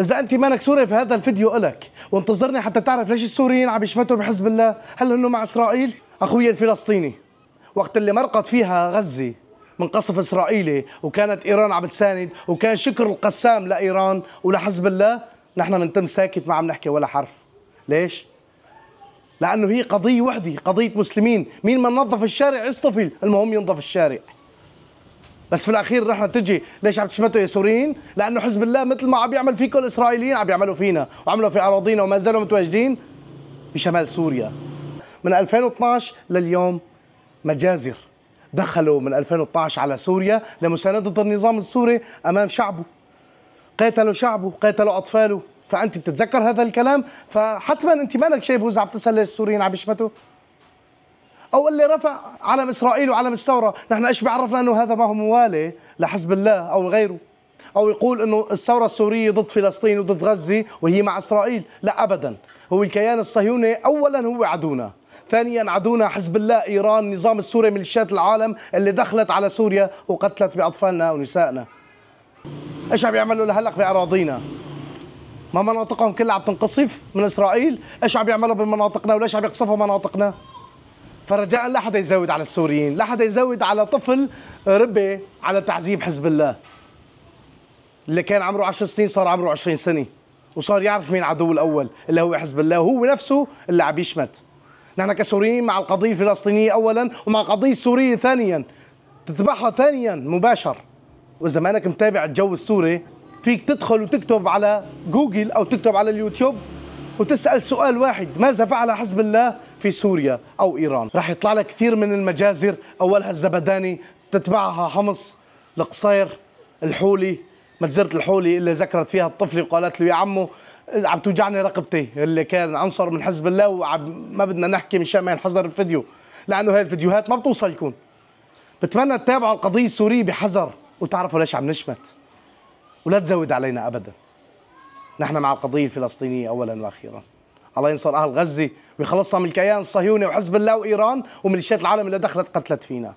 إذا أنت مانك سوري في هذا الفيديو إلك، وانتظرني حتى تعرف ليش السوريين عم يشمتوا بحزب الله؟ هل هن مع إسرائيل؟ أخوي الفلسطيني، وقت اللي مرقت فيها غزة من قصف إسرائيلي وكانت إيران عم تساند وكان شكر القسام لإيران ولحزب الله، نحن منتم ساكت ما عم نحكي ولا حرف. ليش؟ لأنه هي قضية وحدة، قضية مسلمين، مين ما نظف الشارع يصطفل، المهم ينظف الشارع. بس في الأخير نحن تجي، ليش عم تشمتوا يا سوريين؟ لأنه حزب الله مثل ما عم يعمل فيكم الإسرائيليين عم يعملوا فينا، وعملوا في أراضينا وما زالوا متواجدين بشمال سوريا. من 2012 لليوم مجازر دخلوا من 2012 على سوريا لمساندة النظام السوري أمام شعبه. قاتلوا شعبه، قاتلوا أطفاله، فأنت بتتذكر هذا الكلام، فحتما أنت مالك شايفه إذا عم تسأل السوريين عم يشمتوا؟ أو اللي رفع علم إسرائيل وعلم الثورة، نحن إيش بيعرفنا أنه هذا ما هو موالي لحزب الله أو غيره، أو يقول أنه الثورة السورية ضد فلسطين وضد غزة وهي مع إسرائيل؟ لا أبدا، هو الكيان الصهيوني أولا هو عدونا، ثانيا عدونا حزب الله، إيران، النظام السوري، ميليشيات العالم اللي دخلت على سوريا وقتلت بأطفالنا ونسائنا. إيش عم يعملوا لهلق بأراضينا؟ ما مناطقهم كلها عم تنقصف من إسرائيل؟ إيش عم يعملوا بمناطقنا وليش عم يقصفوا مناطقنا؟ فرجاء لا حدا يزود على السوريين، لا حدا يزود على طفل ربي على تعذيب حزب الله اللي كان عمره 10 سنين صار عمره 20 سنة وصار يعرف مين عدو الأول اللي هو حزب الله، وهو نفسه اللي عم يشمت. نحن كسوريين مع القضية الفلسطينية أولا ومع القضية السورية ثانيا، تتبعها ثانيا مباشر. وإذا مانك متابع الجو السوري فيك تدخل وتكتب على جوجل أو تكتب على اليوتيوب وتسأل سؤال واحد: ماذا فعل حزب الله في سوريا أو إيران؟ راح يطلع لك كثير من المجازر، أولها الزبداني، تتبعها حمص، القصير، الحولي، مجزرة الحولي اللي ذكرت فيها الطفلة وقالت له يا عمو عم توجعني رقبتي، اللي كان عنصر من حزب الله، ما بدنا نحكي مشان ما ينحظر الفيديو لأنه هاي الفيديوهات ما بتوصلكم. بتمنى تتابعوا القضية السورية بحذر وتعرفوا ليش عم نشمت، ولا تزود علينا أبدا. نحن مع القضية الفلسطينية أولا وأخيرا. الله ينصر أهل غزة ويخلصنا من الكيان الصهيوني وحزب الله وإيران وميليشيات العالم اللي دخلت قتلت فينا.